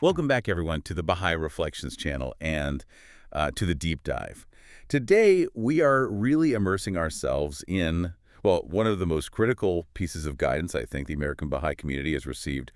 Welcome back, everyone, to the Baha'i Reflections channel and to the deep dive. Today, we are really immersing ourselves in, well, one of the most critical pieces of guidance I think the American Baha'i community has received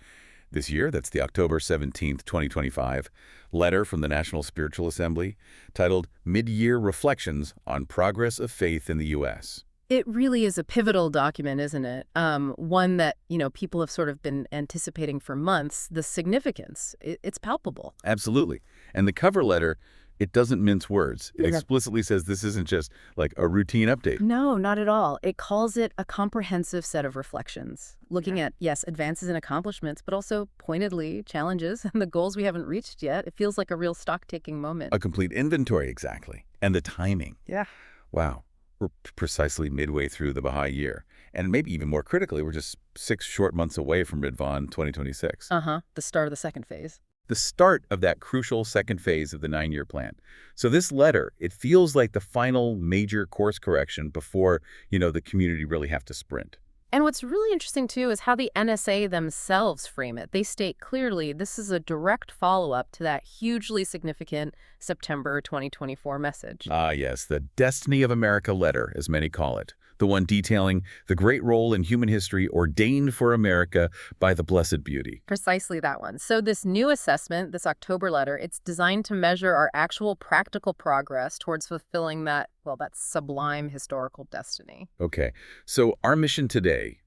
this year. That's the October 17th, 2025 letter from the National Spiritual Assembly titled Mid-Year Reflections on Progress of Faith in the U.S. It really is a pivotal document, isn't it? One that, people have sort of been anticipating for months. The significance, it's palpable. Absolutely. And the cover letter, it doesn't mince words. It explicitly says this isn't just like a routine update. No, not at all. It calls it a comprehensive set of reflections, looking at, yes, advances and accomplishments, but also pointedly challenges and the goals we haven't reached yet. It feels like a real stock-taking moment. A complete inventory, exactly. And the timing. Yeah. Wow. We're precisely midway through the Baha'i year. And maybe even more critically, we're just 6 short months away from Ridvan 2026. The start of the second phase. The start of that crucial second phase of the 9-year plan. So this letter, it feels like the final major course correction before, the community really have to sprint. And what's really interesting, too, is how the NSA themselves frame it. They state clearly this is a direct follow-up to that hugely significant September 2024 message. Ah, yes, the Destiny of America letter, as many call it. The one detailing the great role in human history ordained for America by the Blessed Beauty. Precisely that one. So this new assessment, this October letter, it's designed to measure our actual practical progress towards fulfilling that sublime historical destiny. Okay, so our mission today,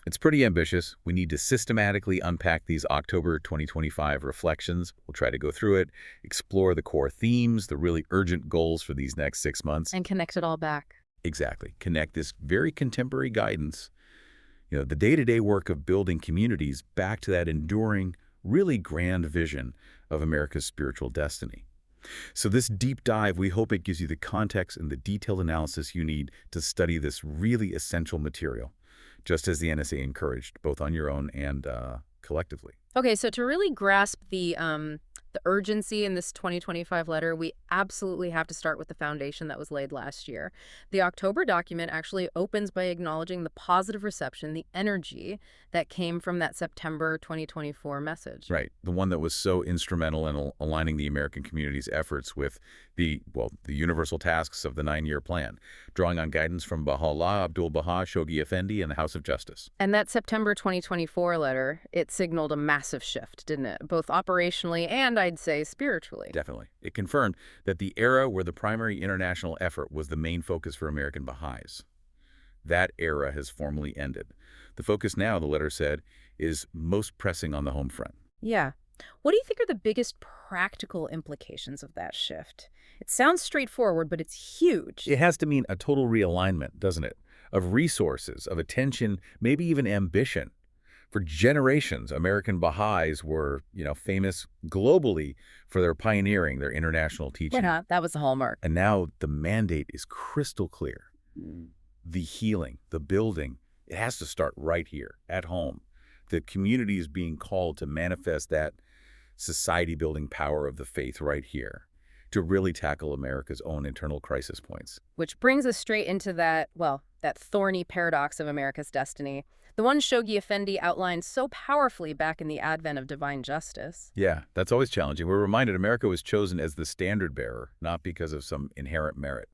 it's pretty ambitious. We need to systematically unpack these October 2025 reflections. We'll try to go through it, explore the core themes, the really urgent goals for these next 6 months. And connect it all back. Exactly. Connect this very contemporary guidance, the day-to-day work of building communities back to that enduring, really grand vision of America's spiritual destiny. So this deep dive, we hope it gives you the context and the detailed analysis you need to study this really essential material, just as the NSA encouraged, both on your own and collectively. Okay, so to really grasp the urgency in this 2025 letter, we absolutely have to start with the foundation that was laid last year. The October document actually opens by acknowledging the positive reception, the energy that came from that September 2024 message. Right, the one that was so instrumental in aligning the American community's efforts with the universal tasks of the 9-year plan, drawing on guidance from Bahá'u'lláh, Abdu'l-Bahá, Shoghi Effendi, and the House of Justice. And that September 2024 letter, it signaled a massive shift, didn't it? Both operationally and, I'd say, spiritually. Definitely. It confirmed that the era where the primary international effort was the main focus for American Baha'is, that era has formally ended. The focus now, the letter said, is most pressing on the home front. Yeah. What do you think are the biggest practical implications of that shift? It sounds straightforward, but it's huge. It has to mean a total realignment, doesn't it? Of resources, of attention, maybe even ambition. For generations, American Baha'is were, famous globally for their pioneering, their international teaching. Yeah, that was the hallmark. And now the mandate is crystal clear. The healing, the building, it has to start right here, at home. The community is being called to manifest that society-building power of the faith right here, to really tackle America's own internal crisis points. Which brings us straight into that thorny paradox of America's destiny, the one Shoghi Effendi outlined so powerfully back in the advent of divine justice. Yeah, that's always challenging. We're reminded America was chosen as the standard bearer, not because of some inherent merit.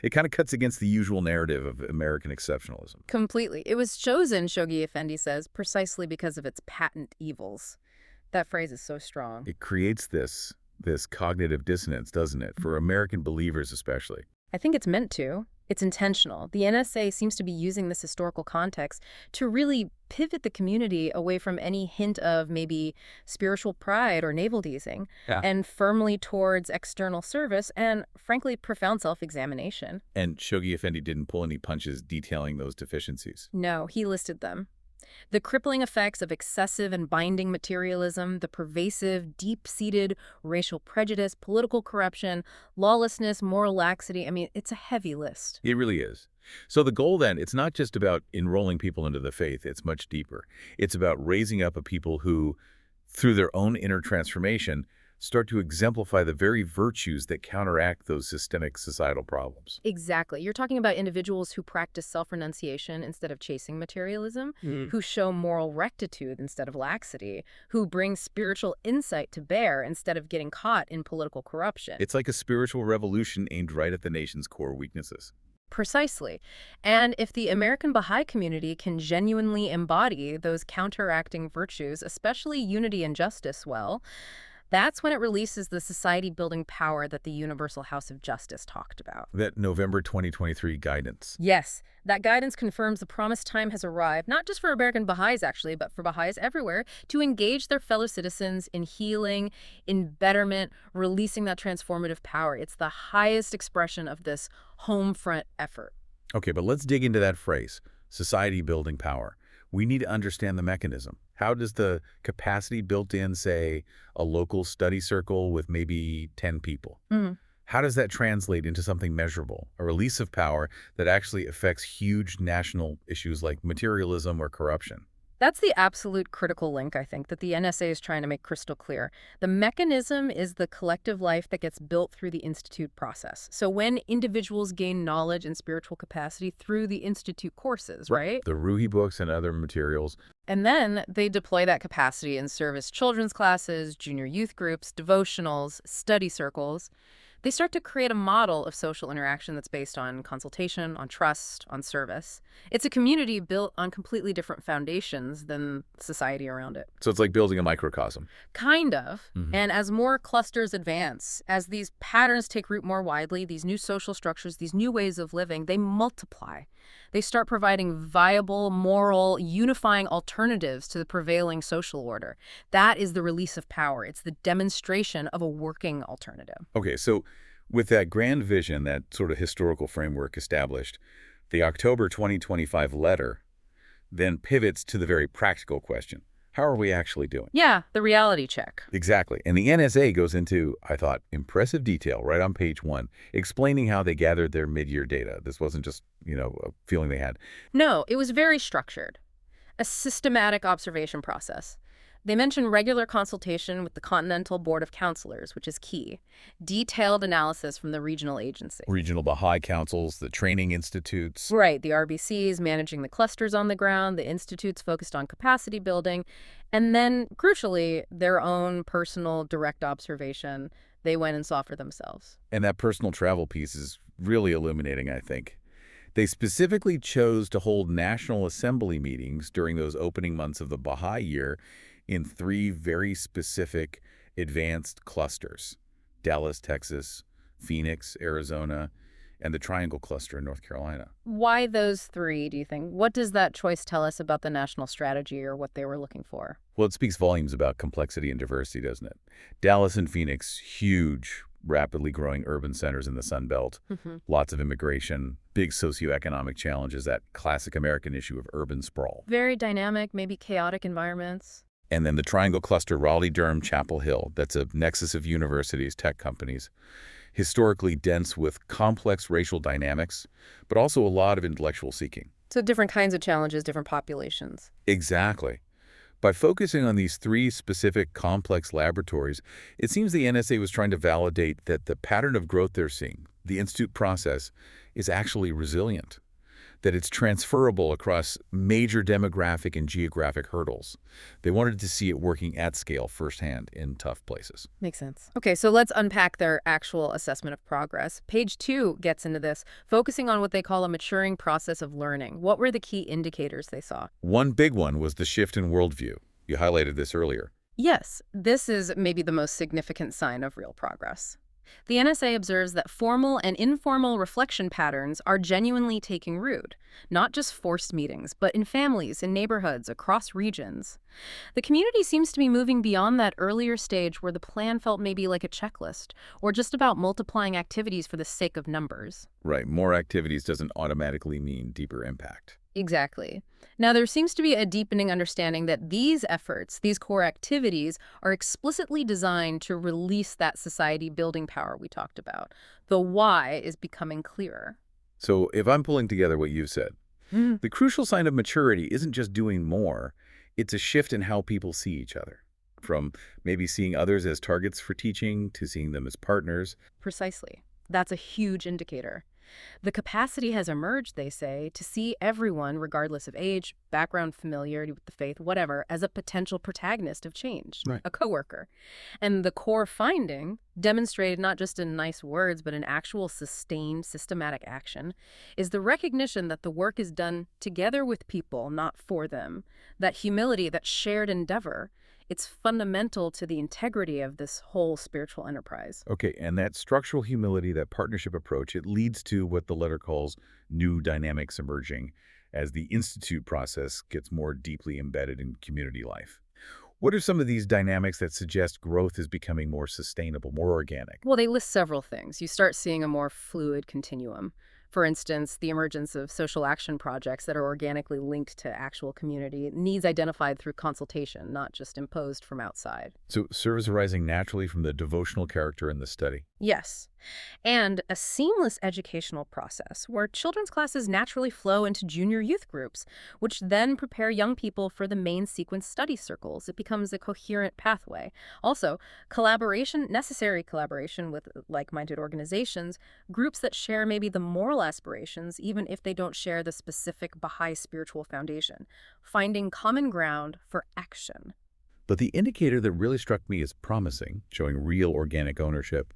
It kind of cuts against the usual narrative of American exceptionalism. Completely. It was chosen, Shoghi Effendi says, precisely because of its patent evils. That phrase is so strong. It creates this cognitive dissonance, doesn't it, for American believers especially? I think it's meant to. It's intentional. The NSA seems to be using this historical context to really pivot the community away from any hint of maybe spiritual pride or navel-gazing, and firmly towards external service and, frankly, profound self-examination. And Shoghi Effendi didn't pull any punches detailing those deficiencies. No, he listed them. The crippling effects of excessive and binding materialism, the pervasive, deep-seated racial prejudice, political corruption, lawlessness, moral laxity. I mean, it's a heavy list. It really is. So the goal then, it's not just about enrolling people into the faith. It's much deeper. It's about raising up a people who, through their own inner transformation, start to exemplify the very virtues that counteract those systemic societal problems. Exactly. You're talking about individuals who practice self-renunciation instead of chasing materialism, who show moral rectitude instead of laxity, who bring spiritual insight to bear instead of getting caught in political corruption. It's like a spiritual revolution aimed right at the nation's core weaknesses. Precisely. And if the American Baha'i community can genuinely embody those counteracting virtues, especially unity and justice, well, that's when it releases the society-building power that the Universal House of Justice talked about. That November 2023 guidance. Yes, that guidance confirms the promised time has arrived, not just for American Baha'is, actually, but for Baha'is everywhere, to engage their fellow citizens in healing, in betterment, releasing that transformative power. It's the highest expression of this home front effort. Okay, but let's dig into that phrase, society-building power. We need to understand the mechanism. How does the capacity built in, say, a local study circle with maybe 10 people? How does that translate into something measurable, a release of power that actually affects huge national issues like materialism or corruption? That's the absolute critical link, I think, that the NSA is trying to make crystal clear. The mechanism is the collective life that gets built through the Institute process. So when individuals gain knowledge and spiritual capacity through the Institute courses, right? The Ruhi books and other materials. And then they deploy that capacity in service children's classes, junior youth groups, devotionals, study circles. They start to create a model of social interaction that's based on consultation, on trust, on service. It's a community built on completely different foundations than society around it. So it's like building a microcosm. Kind of. And as more clusters advance, as these patterns take root more widely, these new social structures, these new ways of living, they multiply. They start providing viable, moral, unifying alternatives to the prevailing social order. That is the release of power. It's the demonstration of a working alternative. Okay, so with that grand vision, that sort of historical framework established, the October 2025 letter then pivots to the very practical question. How are we actually doing? Yeah, the reality check. Exactly. And the NSA goes into, I thought, impressive detail right on page 1, explaining how they gathered their mid-year data. This wasn't just, a feeling they had. No, it was very structured. A systematic observation process. They mention regular consultation with the Continental Board of Counselors, which is key. Detailed analysis from the regional agency. Regional Baha'i councils, the training institutes. Right, the RBCs managing the clusters on the ground, the institutes focused on capacity building, and then, crucially, their own personal direct observation. They went and saw for themselves. And that personal travel piece is really illuminating, I think. They specifically chose to hold National Assembly meetings during those opening months of the Baha'i year in 3 very specific advanced clusters: Dallas, Texas, Phoenix, Arizona, and the Triangle Cluster in North Carolina. Why those 3, do you think? What does that choice tell us about the national strategy or what they were looking for? Well, it speaks volumes about complexity and diversity, doesn't it? Dallas and Phoenix, huge, rapidly growing urban centers in the Sun Belt, lots of immigration, big socioeconomic challenges, that classic American issue of urban sprawl. Very dynamic, maybe chaotic environments. And then the Triangle Cluster, Raleigh, Durham, Chapel Hill. That's a nexus of universities, tech companies, historically dense with complex racial dynamics, but also a lot of intellectual seeking. So different kinds of challenges, different populations. Exactly. By focusing on these 3 specific complex laboratories, it seems the NSA was trying to validate that the pattern of growth they're seeing, the Institute process, is actually resilient, that it's transferable across major demographic and geographic hurdles. They wanted to see it working at scale firsthand in tough places. Makes sense. Okay, so let's unpack their actual assessment of progress. Page 2 gets into this, focusing on what they call a maturing process of learning. What were the key indicators they saw? One big one was the shift in worldview. You highlighted this earlier. Yes, this is maybe the most significant sign of real progress. The NSA observes that formal and informal reflection patterns are genuinely taking root, not just forced meetings, but in families, in neighborhoods, across regions. The community seems to be moving beyond that earlier stage where the plan felt maybe like a checklist, or just about multiplying activities for the sake of numbers. Right, more activities doesn't automatically mean deeper impact. Exactly. Now, there seems to be a deepening understanding that these efforts, these core activities, are explicitly designed to release that society-building power we talked about. The why is becoming clearer. So if I'm pulling together what you've said, the crucial sign of maturity isn't just doing more, it's a shift in how people see each other. from maybe seeing others as targets for teaching to seeing them as partners. Precisely. That's a huge indicator. The capacity has emerged, they say, to see everyone, regardless of age, background, familiarity with the faith, whatever, as a potential protagonist of change, Right. a coworker. And the core finding, demonstrated not just in nice words, but in actual sustained systematic action, is the recognition that the work is done together with people, not for them. That humility, that shared endeavor, it's fundamental to the integrity of this whole spiritual enterprise. Okay, and that structural humility, that partnership approach, it leads to what the letter calls new dynamics emerging as the institute process gets more deeply embedded in community life. What are some of these dynamics that suggest growth is becoming more sustainable, more organic? Well, they list several things. You start seeing a more fluid continuum. For instance, the emergence of social action projects that are organically linked to actual community, needs identified through consultation, not just imposed from outside. So service arising naturally from the devotional character in the study. Yes. And a seamless educational process where children's classes naturally flow into junior youth groups, which then prepare young people for the main sequence study circles. It becomes a coherent pathway. Also, collaboration, necessary collaboration with like-minded organizations, groups that share maybe the moral aspirations, even if they don't share the specific Baha'i spiritual foundation. Finding common ground for action. But the indicator that really struck me as promising, showing real organic ownership,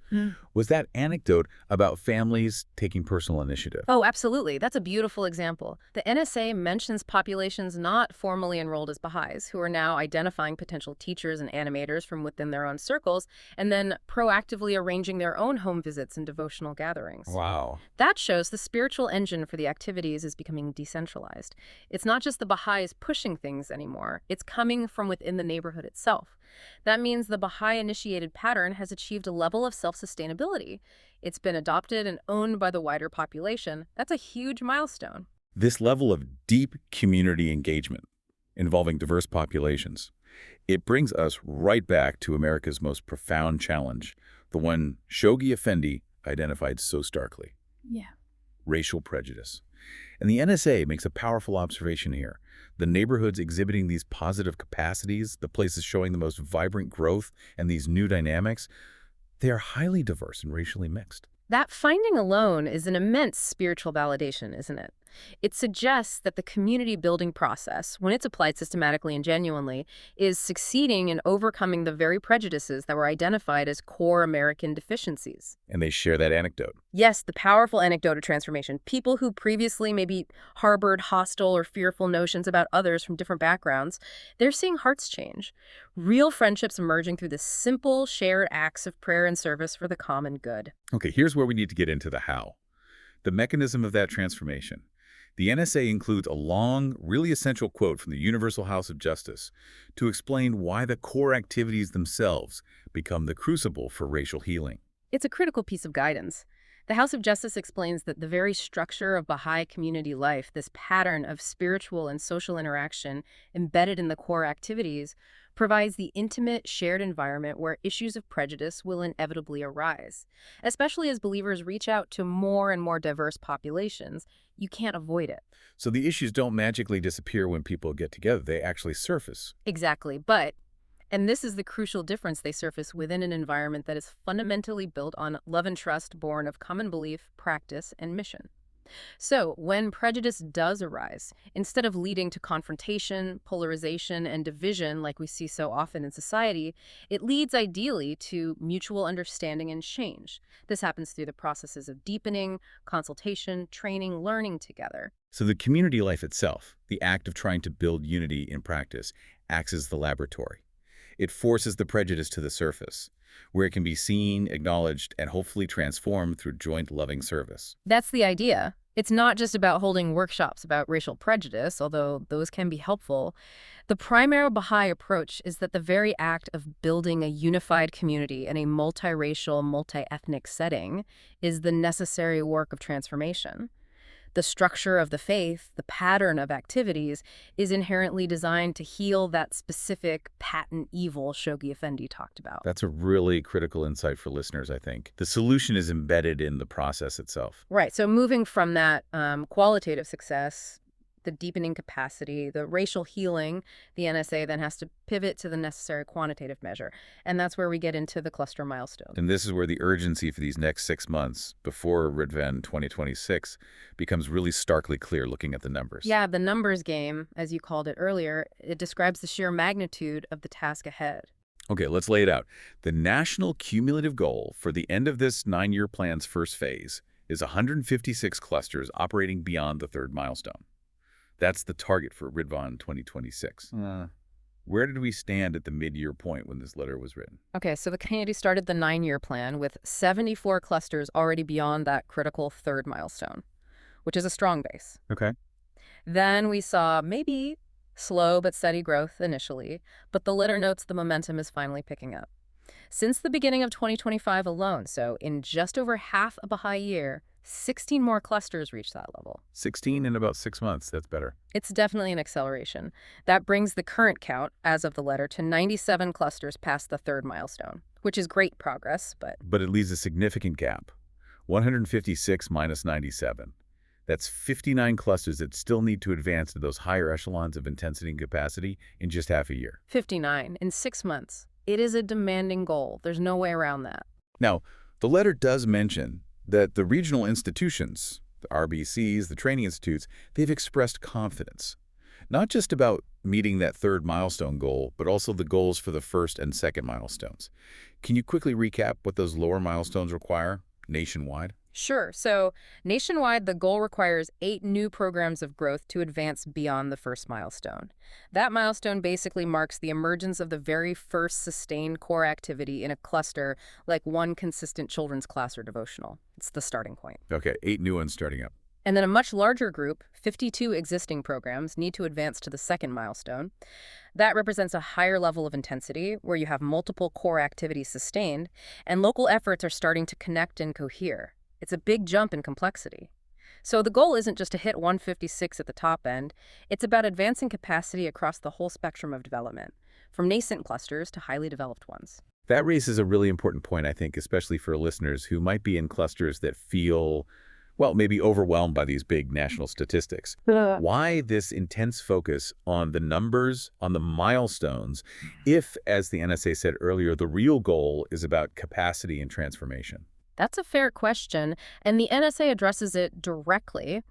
was that anecdote about families taking personal initiative. Oh, absolutely. That's a beautiful example. The NSA mentions populations not formally enrolled as Baha'is, who are now identifying potential teachers and animators from within their own circles, and then proactively arranging their own home visits and devotional gatherings. Wow. That shows the spiritual engine for the activities is becoming decentralized. It's not just the Baha'is pushing things anymore. It's coming from within the neighborhood itself. That means the Baha'i-initiated pattern has achieved a level of self-sustainability. It's been adopted and owned by the wider population. That's a huge milestone. This level of deep community engagement involving diverse populations, it brings us right back to America's most profound challenge, the one Shoghi Effendi identified so starkly: Yeah. racial prejudice. And the NSA makes a powerful observation here. The neighborhoods exhibiting these positive capacities, the places showing the most vibrant growth and these new dynamics, they are highly diverse and racially mixed. That finding alone is an immense spiritual validation, isn't it? It suggests that the community building process, when it's applied systematically and genuinely, is succeeding in overcoming the very prejudices that were identified as core American deficiencies. And they share that anecdote. Yes, the powerful anecdote of transformation. People who previously maybe harbored hostile or fearful notions about others from different backgrounds, they're seeing hearts change. Real friendships emerging through the simple, shared acts of prayer and service for the common good. Okay, here's where we need to get into the how. The mechanism of that transformation. The NSA includes a long, really essential quote from the Universal House of Justice to explain why the core activities themselves become the crucible for racial healing. It's a critical piece of guidance. The House of Justice explains that the very structure of Baha'i community life, this pattern of spiritual and social interaction embedded in the core activities, provides the intimate, shared environment where issues of prejudice will inevitably arise. Especially as believers reach out to more and more diverse populations, you can't avoid it. So the issues don't magically disappear when people get together. They actually surface. Exactly, and this is the crucial difference, they surface within an environment that is fundamentally built on love and trust born of common belief, practice, and mission. So, when prejudice does arise, instead of leading to confrontation, polarization, and division like we see so often in society, it leads ideally to mutual understanding and change. This happens through the processes of deepening, consultation, training, learning together. So the community life itself, the act of trying to build unity in practice, acts as the laboratory. It forces the prejudice to the surface, where it can be seen, acknowledged, and hopefully transformed through joint loving service. That's the idea. It's not just about holding workshops about racial prejudice, although those can be helpful. The primary Baha'i approach is that the very act of building a unified community in a multiracial, multi-ethnic setting is the necessary work of transformation. The structure of the faith, the pattern of activities, is inherently designed to heal that specific patent evil Shoghi Effendi talked about. That's a really critical insight for listeners, I think. The solution is embedded in the process itself. Right. So moving from that qualitative success, the deepening capacity, the racial healing, the NSA then has to pivot to the necessary quantitative measure. And that's where we get into the cluster milestone. And this is where the urgency for these next 6 months before Ridvan 2026 becomes really starkly clear looking at the numbers. Yeah, the numbers game, as you called it earlier, it describes the sheer magnitude of the task ahead. Okay, let's lay it out. The national cumulative goal for the end of this 9-year plan's first phase is 156 clusters operating beyond the third milestone. That's the target for Ridvan 2026. Where did we stand at the mid-year point when this letter was written? Okay, so the community started the 9-year plan with 74 clusters already beyond that critical third milestone, which is a strong base. Okay. Then we saw maybe slow but steady growth initially, but the letter notes the momentum is finally picking up. Since the beginning of 2025 alone, so in just over half a Baha'i year, 16 more clusters reached that level. 16 in about 6 months. That's better. It's definitely an acceleration. That brings the current count, as of the letter, to 97 clusters past the third milestone, which is great progress, but... But it leaves a significant gap. 156 minus 97. That's 59 clusters that still need to advance to those higher echelons of intensity and capacity in just half a year. 59 in 6 months. It is a demanding goal. There's no way around that. Now, the letter does mention that the regional institutions, the RBCs, the training institutes, they've expressed confidence, not just about meeting that third milestone goal, but also the goals for the first and second milestones. Can you quickly recap what those lower milestones require nationwide? Sure. So nationwide, the goal requires 8 new programs of growth to advance beyond the first milestone. That milestone basically marks the emergence of the very first sustained core activity in a cluster, like one consistent children's class or devotional. It's the starting point. Okay, 8 new ones starting up. And then a much larger group, 52 existing programs, need to advance to the second milestone. That represents a higher level of intensity, where you have multiple core activities sustained, and local efforts are starting to connect and cohere. It's a big jump in complexity. So the goal isn't just to hit 156 at the top end. It's about advancing capacity across the whole spectrum of development, from nascent clusters to highly developed ones. That raises a really important point, I think, especially for listeners who might be in clusters that feel, well, maybe overwhelmed by these big national statistics. Why this intense focus on the numbers, on the milestones, if, as the NSA said earlier, the real goal is about capacity and transformation? That's a fair question, and the NSA addresses it directly.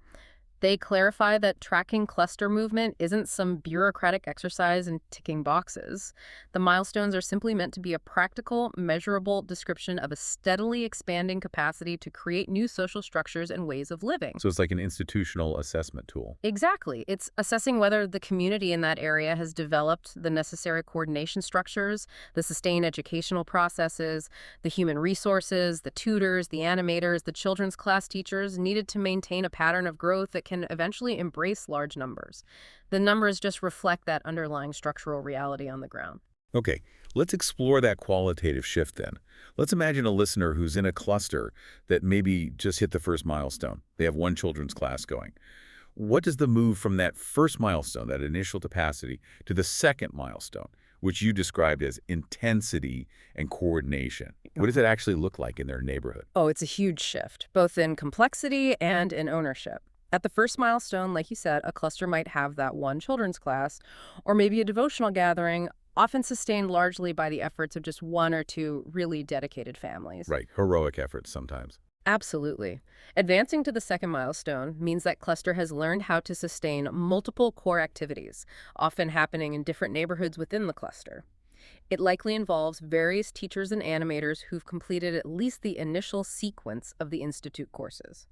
They clarify that tracking cluster movement isn't some bureaucratic exercise in ticking boxes. The milestones are simply meant to be a practical, measurable description of a steadily expanding capacity to create new social structures and ways of living. So it's like an institutional assessment tool. Exactly. It's assessing whether the community in that area has developed the necessary coordination structures, the sustained educational processes, the human resources, the tutors, the animators, the children's class teachers needed to maintain a pattern of growth that can eventually embrace large numbers. The numbers just reflect that underlying structural reality on the ground. Okay, let's explore that qualitative shift then. Let's imagine a listener who's in a cluster that maybe just hit the first milestone. They have one children's class going. What does the move from that first milestone, that initial capacity, to the second milestone, which you described as intensity and coordination? What does it actually look like in their neighborhood? Oh, it's a huge shift, both in complexity and in ownership. At the first milestone, like you said, a cluster might have that one children's class, or maybe a devotional gathering, often sustained largely by the efforts of just 1 or 2 really dedicated families. Right, heroic efforts sometimes. Absolutely. Advancing to the second milestone means that cluster has learned how to sustain multiple core activities, often happening in different neighborhoods within the cluster. It likely involves various teachers and animators who've completed at least the initial sequence of the institute courses.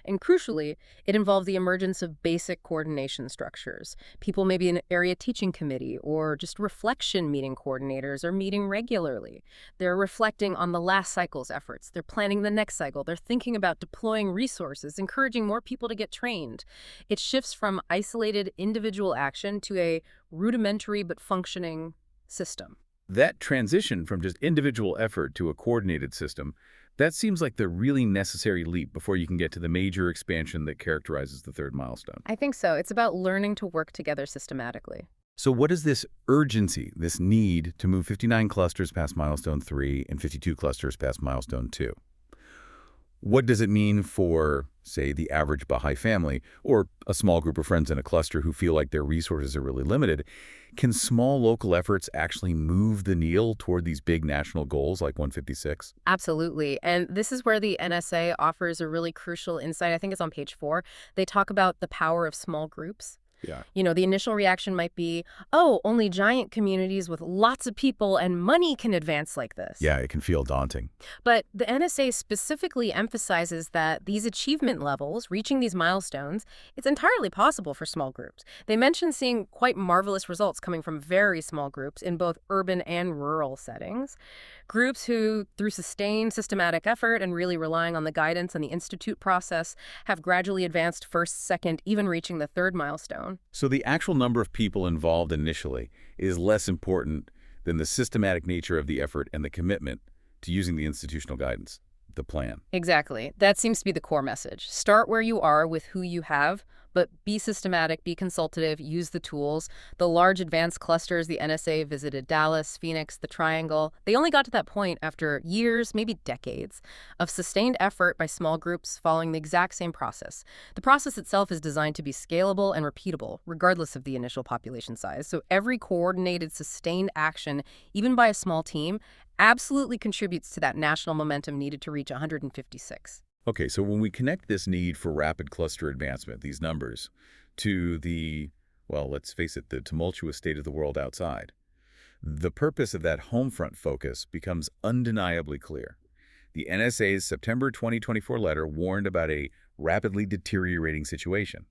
And crucially, it involves the emergence of basic coordination structures. People maybe in an area teaching committee or just reflection meeting coordinators are meeting regularly. They're reflecting on the last cycle's efforts. They're planning the next cycle. They're thinking about deploying resources, encouraging more people to get trained. It shifts from isolated individual action to a rudimentary but functioning system. That transition from just individual effort to a coordinated system, that seems like the really necessary leap before you can get to the major expansion that characterizes the third milestone. I think so. It's about learning to work together systematically. So what is this urgency, this need to move 59 clusters past milestone 3 and 52 clusters past milestone 2? What does it mean for, say, the average Baha'i family or a small group of friends in a cluster who feel like their resources are really limited? Can small local efforts actually move the needle toward these big national goals like 156? Absolutely. And this is where the NSA offers a really crucial insight. I think it's on page 4. They talk about the power of small groups. Yeah. The initial reaction might be, oh, only giant communities with lots of people and money can advance like this. Yeah, it can feel daunting. But the NSA specifically emphasizes that these achievement levels, reaching these milestones, it's entirely possible for small groups. They mention seeing quite marvelous results coming from very small groups in both urban and rural settings. Groups who, through sustained systematic effort and really relying on the guidance and the institute process, have gradually advanced first, second, even reaching the third milestone. So the actual number of people involved initially is less important than the systematic nature of the effort and the commitment to using the institutional guidance, the plan. Exactly. That seems to be the core message. Start where you are with who you have, but be systematic, be consultative, use the tools. The large advanced clusters, the NSA visited Dallas, Phoenix, the Triangle. They only got to that point after years, maybe decades, of sustained effort by small groups following the exact same process. The process itself is designed to be scalable and repeatable, regardless of the initial population size. So every coordinated, sustained action, even by a small team, absolutely contributes to that national momentum needed to reach 156. Okay, so when we connect this need for rapid cluster advancement, these numbers, to the, well, let's face it, the tumultuous state of the world outside, the purpose of that home front focus becomes undeniably clear. The NSA's September 2024 letter warned about a rapidly deteriorating situation.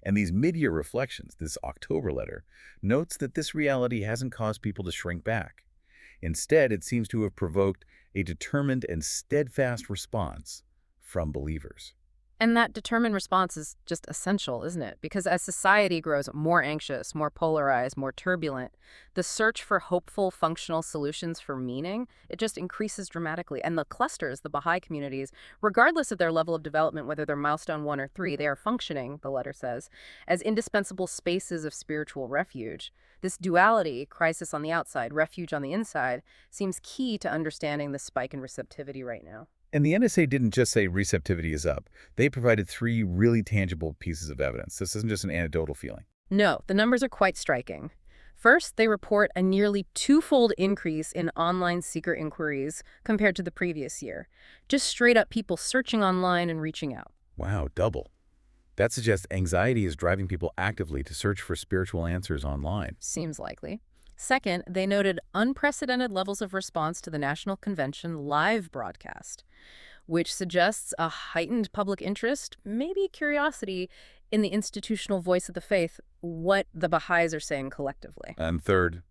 And these mid-year reflections, this October letter, notes that this reality hasn't caused people to shrink back. Instead, it seems to have provoked a determined and steadfast response from believers. And that determined response is just essential, isn't it? Because as society grows more anxious, more polarized, more turbulent, the search for hopeful, functional solutions for meaning, it just increases dramatically. And the clusters, the Baha'i communities, regardless of their level of development, whether they're milestone 1 or 3, they are functioning, the letter says, as indispensable spaces of spiritual refuge. This duality, crisis on the outside, refuge on the inside, seems key to understanding the spike in receptivity right now. And the NSA didn't just say receptivity is up. They provided 3 really tangible pieces of evidence. This isn't just an anecdotal feeling. No, the numbers are quite striking. First, they report a nearly 2-fold increase in online seeker inquiries compared to the previous year. Just straight up people searching online and reaching out. Wow, double. That suggests anxiety is driving people actively to search for spiritual answers online. Seems likely. Second, they noted unprecedented levels of response to the National Convention live broadcast, which suggests a heightened public interest, maybe curiosity, in the institutional voice of the faith, what the Baha'is are saying collectively. And third,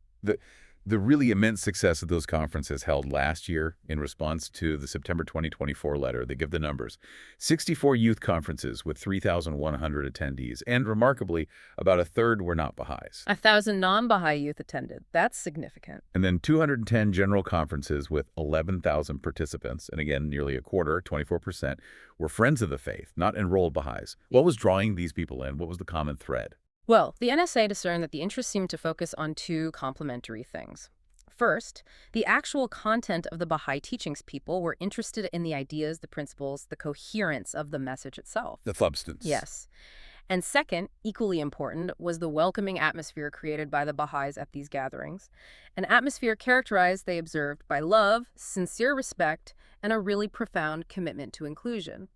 the really immense success of those conferences held last year in response to the September 2024 letter. They give the numbers. 64 youth conferences with 3,100 attendees. And remarkably, about a third were not Baha'is. 1,000 non-Baha'i youth attended. That's significant. And then 210 general conferences with 11,000 participants. And again, nearly a quarter, 24%, were friends of the faith, not enrolled Baha'is. What was drawing these people in? What was the common thread? Well, the NSA discerned that the interest seemed to focus on 2 complementary things. First, the actual content of the Baha'i teachings. People were interested in the ideas, the principles, the coherence of the message itself. The substance. Yes. And second, equally important, was the welcoming atmosphere created by the Baha'is at these gatherings. An atmosphere characterized, they observed, by love, sincere respect, and a really profound commitment to inclusion.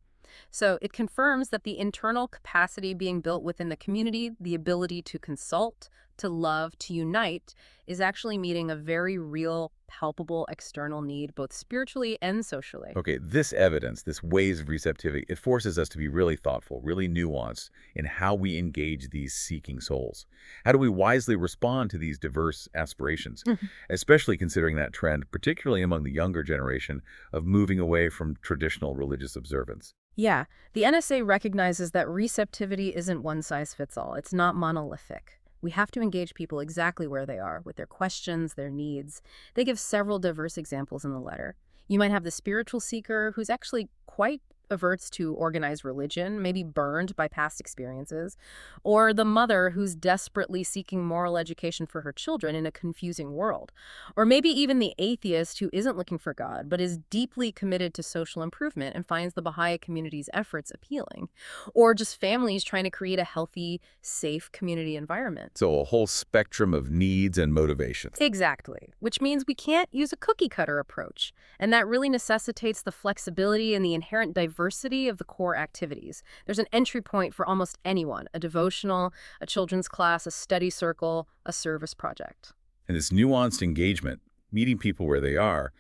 So it confirms that the internal capacity being built within the community, the ability to consult, to love, to unite, is actually meeting a very real, palpable external need, both spiritually and socially. Okay, this evidence, this ways of receptivity, it forces us to be really thoughtful, really nuanced in how we engage these seeking souls. How do we wisely respond to these diverse aspirations, especially considering that trend, particularly among the younger generation, of moving away from traditional religious observance? Yeah, the NSA recognizes that receptivity isn't one size fits all. It's not monolithic. We have to engage people exactly where they are, with their questions, their needs. They give several diverse examples in the letter. You might have the spiritual seeker who's actually quite averts to organized religion, maybe burned by past experiences, or the mother who's desperately seeking moral education for her children in a confusing world, or maybe even the atheist who isn't looking for God but is deeply committed to social improvement and finds the Baha'i community's efforts appealing, or just families trying to create a healthy, safe community environment. So a whole spectrum of needs and motivations. Exactly, which means we can't use a cookie-cutter approach, and that really necessitates the flexibility and the inherent diversity of the core activities. There's an entry point for almost anyone: a devotional, a children's class, a study circle, a service project. And this nuanced engagement, meeting people where they are,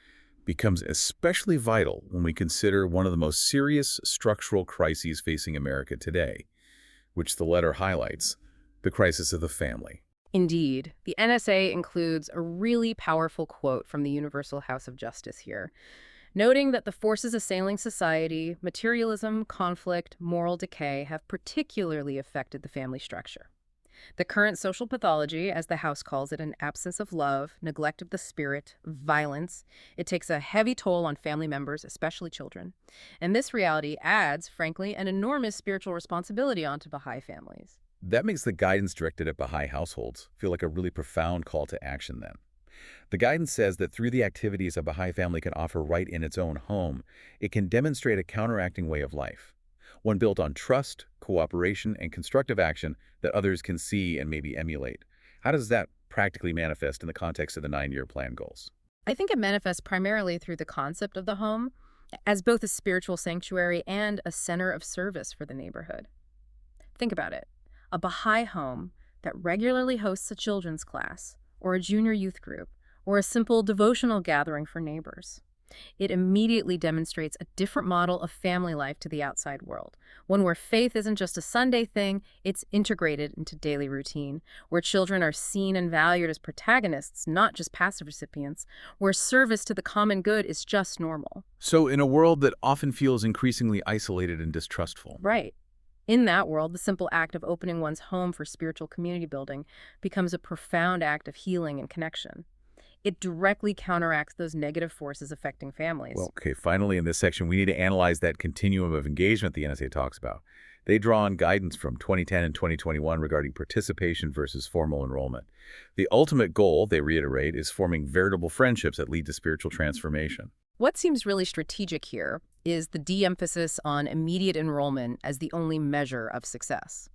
becomes especially vital when we consider one of the most serious structural crises facing America today, which the letter highlights: the crisis of the family. Indeed. The NSA includes a really powerful quote from the Universal House of Justice here, noting that the forces assailing society, materialism, conflict, moral decay, have particularly affected the family structure. The current social pathology, as the House calls it, an absence of love, neglect of the spirit, violence, it takes a heavy toll on family members, especially children. And this reality adds, frankly, an enormous spiritual responsibility onto Baha'i families. That makes the guidance directed at Baha'i households feel like a really profound call to action then. The guidance says that through the activities a Baha'i family can offer right in its own home, it can demonstrate a counteracting way of life, one built on trust, cooperation, and constructive action that others can see and maybe emulate. How does that practically manifest in the context of the 9-year plan goals? I think it manifests primarily through the concept of the home as both a spiritual sanctuary and a center of service for the neighborhood. Think about it. A Baha'i home that regularly hosts a children's class, or a junior youth group, or a simple devotional gathering for neighbors. It immediately demonstrates a different model of family life to the outside world, one where faith isn't just a Sunday thing, it's integrated into daily routine, where children are seen and valued as protagonists, not just passive recipients, where service to the common good is just normal. So in a world that often feels increasingly isolated and distrustful. Right. In that world, the simple act of opening one's home for spiritual community building becomes a profound act of healing and connection. It directly counteracts those negative forces affecting families. Well, okay, finally in this section, we need to analyze that continuum of engagement the NSA talks about. They draw on guidance from 2010 and 2021 regarding participation versus formal enrollment. The ultimate goal, they reiterate, is forming veritable friendships that lead to spiritual transformation. What seems really strategic here is the de-emphasis on immediate enrollment as the only measure of success.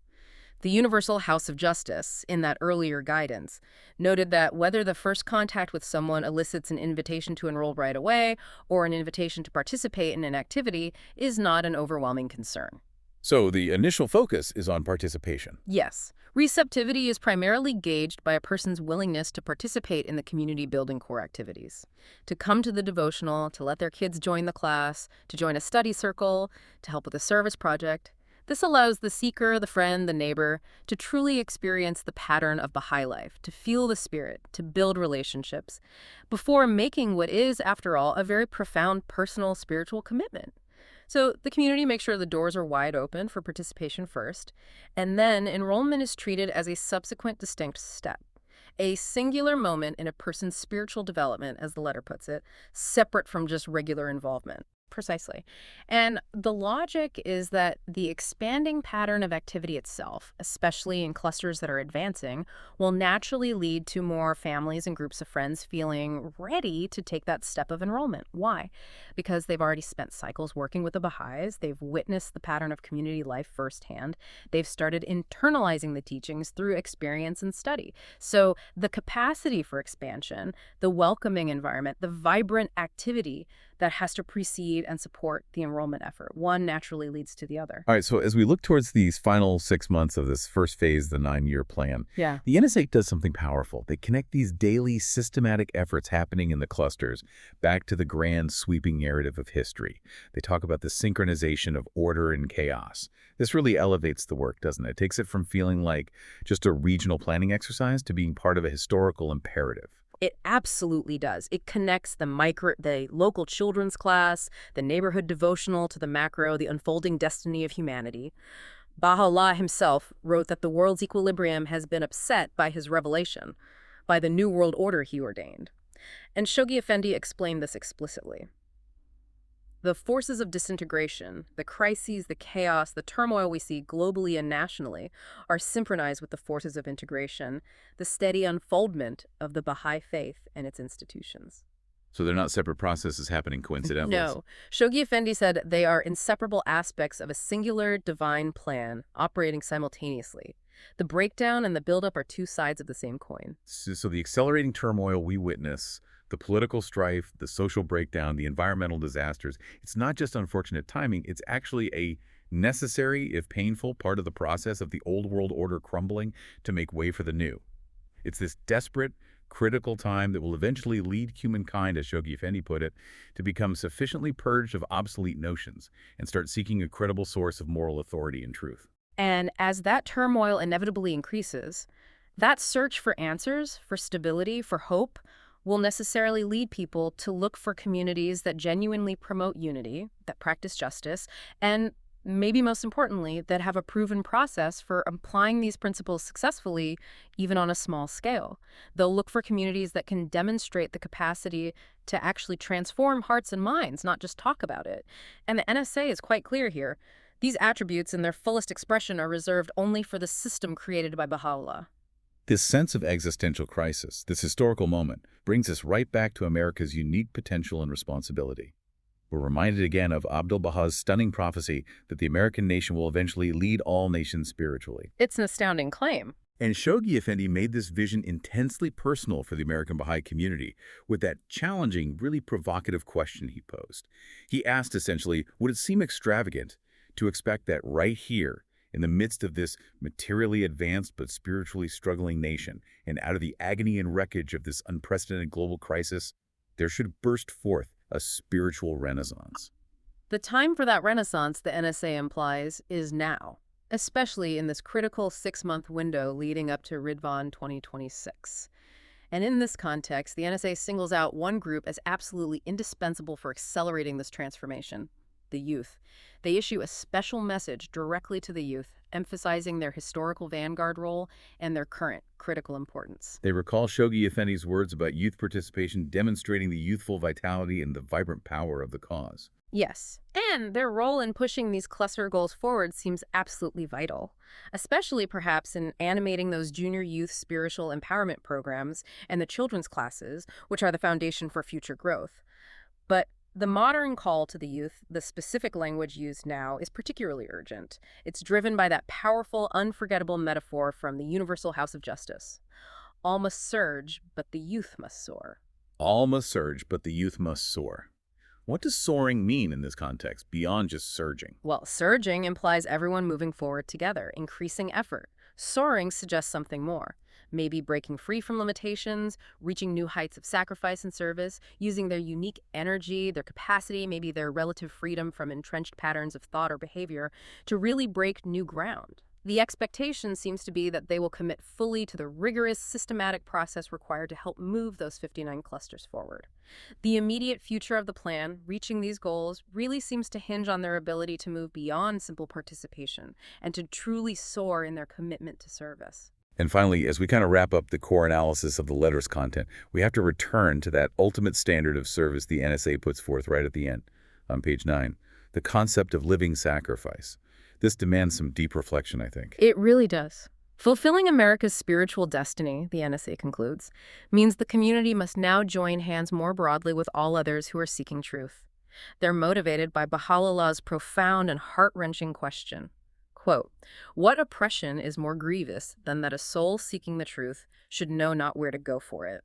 The Universal House of Justice, in that earlier guidance, noted that whether the first contact with someone elicits an invitation to enroll right away or an invitation to participate in an activity is not an overwhelming concern. So the initial focus is on participation. Yes, receptivity is primarily gauged by a person's willingness to participate in the community-building core activities, to come to the devotional, to let their kids join the class, to join a study circle, to help with a service project. This allows the seeker, the friend, the neighbor to truly experience the pattern of Baha'i life, to feel the spirit, to build relationships, before making what is, after all, a very profound personal spiritual commitment. So the community makes sure the doors are wide open for participation first, and then enrollment is treated as a subsequent distinct step, a singular moment in a person's spiritual development, as the letter puts it, separate from just regular involvement. Precisely. And the logic is that the expanding pattern of activity itself, especially in clusters that are advancing, will naturally lead to more families and groups of friends feeling ready to take that step of enrollment. Why? Because they've already spent cycles working with the Baha'is, they've witnessed the pattern of community life firsthand, they've started internalizing the teachings through experience and study. So the capacity for expansion, the welcoming environment, the vibrant activity that has to precede and support the enrollment effort. One naturally leads to the other. All right, so as we look towards these final 6 months of this first phase, the 9-year plan, Yeah. the NSA does something powerful. They connect these daily systematic efforts happening in the clusters back to the grand sweeping narrative of history. They talk about the synchronization of order and chaos. This really elevates the work, doesn't it? It takes it from feeling like just a regional planning exercise to being part of a historical imperative. It absolutely does. It connects the local children's class, the neighborhood devotional to the macro, the unfolding destiny of humanity. Bahá'u'lláh himself wrote that the world's equilibrium has been upset by his revelation, by the new world order he ordained. And Shoghi Effendi explained this explicitly. The forces of disintegration, the crises, the chaos, the turmoil we see globally and nationally are synchronized with the forces of integration, the steady unfoldment of the Baha'i faith and its institutions. So they're not separate processes happening coincidentally. No, Shoghi Effendi said they are inseparable aspects of a singular divine plan operating simultaneously. The breakdown and the buildup are two sides of the same coin. So the accelerating turmoil we witness, the political strife, the social breakdown, the environmental disasters, it's not just unfortunate timing, it's actually a necessary, if painful, part of the process of the old world order crumbling to make way for the new. It's this desperate, critical time that will eventually lead humankind, as Shoghi Effendi put it, to become sufficiently purged of obsolete notions and start seeking a credible source of moral authority and truth. And as that turmoil inevitably increases, that search for answers, for stability, for hope, will necessarily lead people to look for communities that genuinely promote unity, that practice justice, and maybe most importantly, that have a proven process for applying these principles successfully, even on a small scale. They'll look for communities that can demonstrate the capacity to actually transform hearts and minds, not just talk about it. And the NSA is quite clear here. These attributes in their fullest expression are reserved only for the system created by Baha'u'lláh. This sense of existential crisis, this historical moment, brings us right back to America's unique potential and responsibility. We're reminded again of Abdu'l-Bahá's stunning prophecy that the American nation will eventually lead all nations spiritually. It's an astounding claim. And Shoghi Effendi made this vision intensely personal for the American Baha'i community with that challenging, really provocative question he posed. He asked essentially, would it seem extravagant to expect that right here, in the midst of this materially advanced but spiritually struggling nation, and out of the agony and wreckage of this unprecedented global crisis, there should burst forth a spiritual renaissance? The time for that renaissance, the NSA implies, is now, especially in this critical 6-month window leading up to Ridvan 2026. And in this context, the NSA singles out one group as absolutely indispensable for accelerating this transformation: the youth. They issue a special message directly to the youth, emphasizing their historical vanguard role and their current critical importance. They recall Shoghi Effendi's words about youth participation demonstrating the youthful vitality and the vibrant power of the cause. Yes, and their role in pushing these cluster goals forward seems absolutely vital, especially perhaps in animating those junior youth spiritual empowerment programs and the children's classes, which are the foundation for future growth. But the modern call to the youth, the specific language used now, is particularly urgent. It's driven by that powerful, unforgettable metaphor from the Universal House of Justice. All must surge, but the youth must soar. All must surge, but the youth must soar. What does soaring mean in this context, beyond just surging? Well, surging implies everyone moving forward together, increasing effort. Soaring suggests something more. Maybe breaking free from limitations, reaching new heights of sacrifice and service, using their unique energy, their capacity, maybe their relative freedom from entrenched patterns of thought or behavior to really break new ground. The expectation seems to be that they will commit fully to the rigorous, systematic process required to help move those 59 clusters forward. The immediate future of the plan, reaching these goals, really seems to hinge on their ability to move beyond simple participation and to truly soar in their commitment to service. And finally, as we kind of wrap up the core analysis of the letter's content, we have to return to that ultimate standard of service the NSA puts forth right at the end, on page 9, the concept of living sacrifice. This demands some deep reflection, I think. It really does. Fulfilling America's spiritual destiny, the NSA concludes, means the community must now join hands more broadly with all others who are seeking truth. They're motivated by Baha'u'llah's profound and heart-wrenching question. Quote, "What oppression is more grievous than that a soul seeking the truth should know not where to go for it?"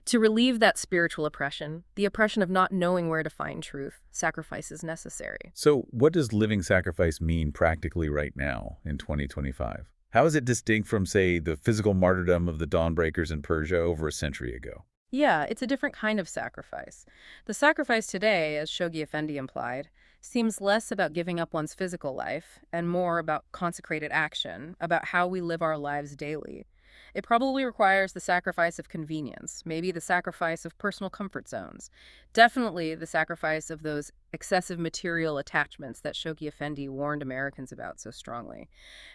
To relieve that spiritual oppression, the oppression of not knowing where to find truth, sacrifice is necessary. So what does living sacrifice mean practically right now in 2025? How is it distinct from, say, the physical martyrdom of the dawnbreakers in Persia over a century ago? Yeah, it's a different kind of sacrifice. The sacrifice today, as Shoghi Effendi implied, seems less about giving up one's physical life and more about consecrated action, about how we live our lives daily. It probably requires the sacrifice of convenience, maybe the sacrifice of personal comfort zones, definitely the sacrifice of those excessive material attachments that Shoghi Effendi warned Americans about so strongly.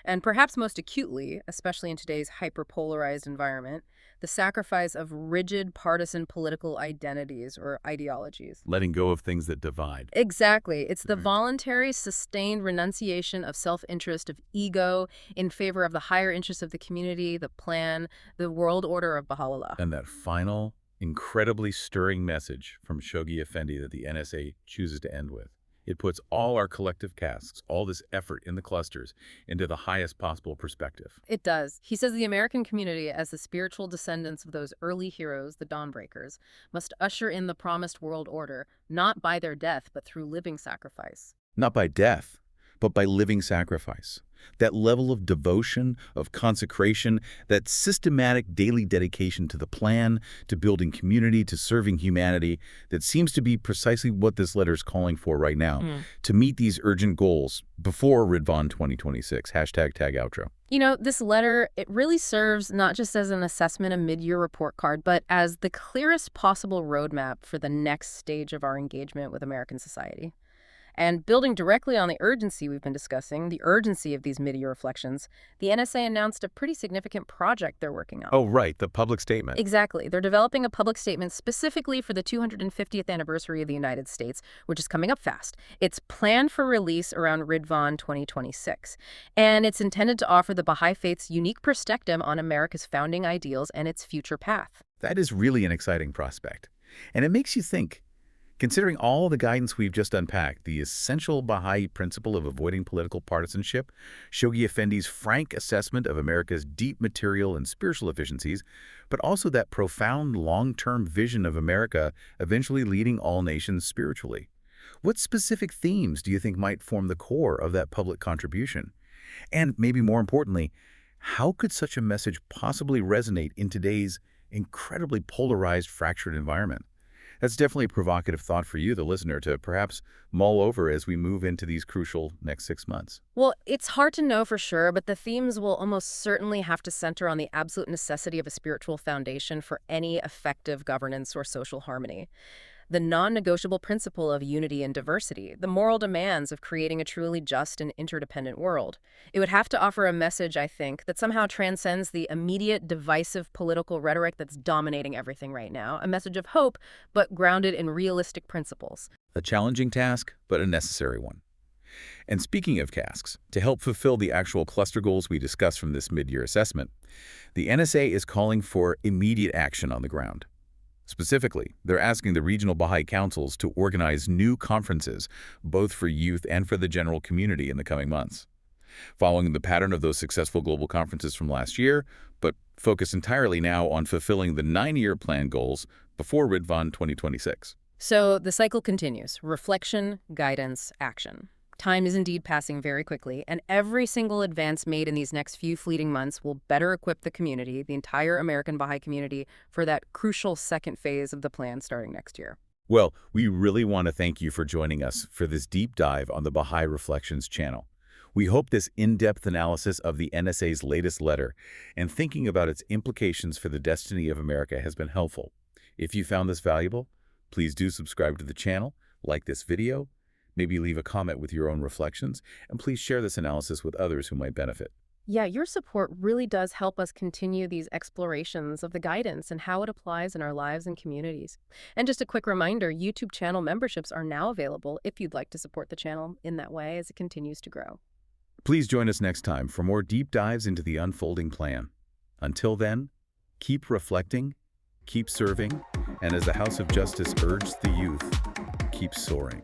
And perhaps most acutely, especially in today's hyperpolarized environment, the sacrifice of rigid partisan political identities or ideologies. Letting go of things that divide. Exactly. It's the Right. voluntary, sustained renunciation of self-interest, of ego, in favor of the higher interests of the community, the plan, the world order of Baha'u'lláh. And that final, incredibly stirring message from Shoghi Effendi that the NSA chooses to end with. It puts all our collective tasks, all this effort in the clusters, into the highest possible perspective. It does. He says the American community, as the spiritual descendants of those early heroes, the Dawnbreakers, must usher in the promised world order, not by their death, but through living sacrifice. Not by death, but by living sacrifice. That level of devotion, of consecration, that systematic daily dedication to the plan, to building community, to serving humanity, that seems to be precisely what this letter is calling for right now, to meet these urgent goals before Ridvan 2026. Hashtag tag outro. You know, this letter, it really serves not just as an assessment, a mid-year report card, but as the clearest possible roadmap for the next stage of our engagement with American society. And building directly on the urgency we've been discussing, the urgency of these mid-year reflections, the NSA announced a pretty significant project they're working on. Oh, right, the public statement. Exactly. They're developing a public statement specifically for the 250th anniversary of the United States, which is coming up fast. It's planned for release around Ridvan 2026, and it's intended to offer the Baha'i faith's unique perspective on America's founding ideals and its future path. That is really an exciting prospect. And it makes you think, considering all the guidance we've just unpacked, the essential Baha'i principle of avoiding political partisanship, Shoghi Effendi's frank assessment of America's deep material and spiritual efficiencies, but also that profound long-term vision of America eventually leading all nations spiritually. What specific themes do you think might form the core of that public contribution? And maybe more importantly, how could such a message possibly resonate in today's incredibly polarized, fractured environment? That's definitely a provocative thought for you, the listener, to perhaps mull over as we move into these crucial next 6 months. Well, it's hard to know for sure, but the themes will almost certainly have to center on the absolute necessity of a spiritual foundation for any effective governance or social harmony. The non-negotiable principle of unity and diversity, the moral demands of creating a truly just and interdependent world. It would have to offer a message, I think, that somehow transcends the immediate divisive political rhetoric that's dominating everything right now, a message of hope, but grounded in realistic principles. A challenging task, but a necessary one. And speaking of tasks, to help fulfill the actual cluster goals we discussed from this mid-year assessment, the NSA is calling for immediate action on the ground. Specifically, they're asking the regional Baha'i councils to organize new conferences, both for youth and for the general community in the coming months. Following the pattern of those successful global conferences from last year, but focus entirely now on fulfilling the 9-year plan goals before Ridvan 2026. So the cycle continues. Reflection, guidance, action. Time is indeed passing very quickly, and every single advance made in these next few fleeting months will better equip the community, the entire American Baha'i community, for that crucial second phase of the plan starting next year. Well, we really want to thank you for joining us for this deep dive on the Baha'i Reflections channel. We hope this in-depth analysis of the NSA's latest letter and thinking about its implications for the destiny of America has been helpful. If you found this valuable, please do subscribe to the channel, like this video, maybe leave a comment with your own reflections, and please share this analysis with others who might benefit. Yeah, your support really does help us continue these explorations of the guidance and how it applies in our lives and communities. And just a quick reminder, YouTube channel memberships are now available if you'd like to support the channel in that way as it continues to grow. Please join us next time for more deep dives into the unfolding plan. Until then, keep reflecting, keep serving, and as the House of Justice urged the youth, keep soaring.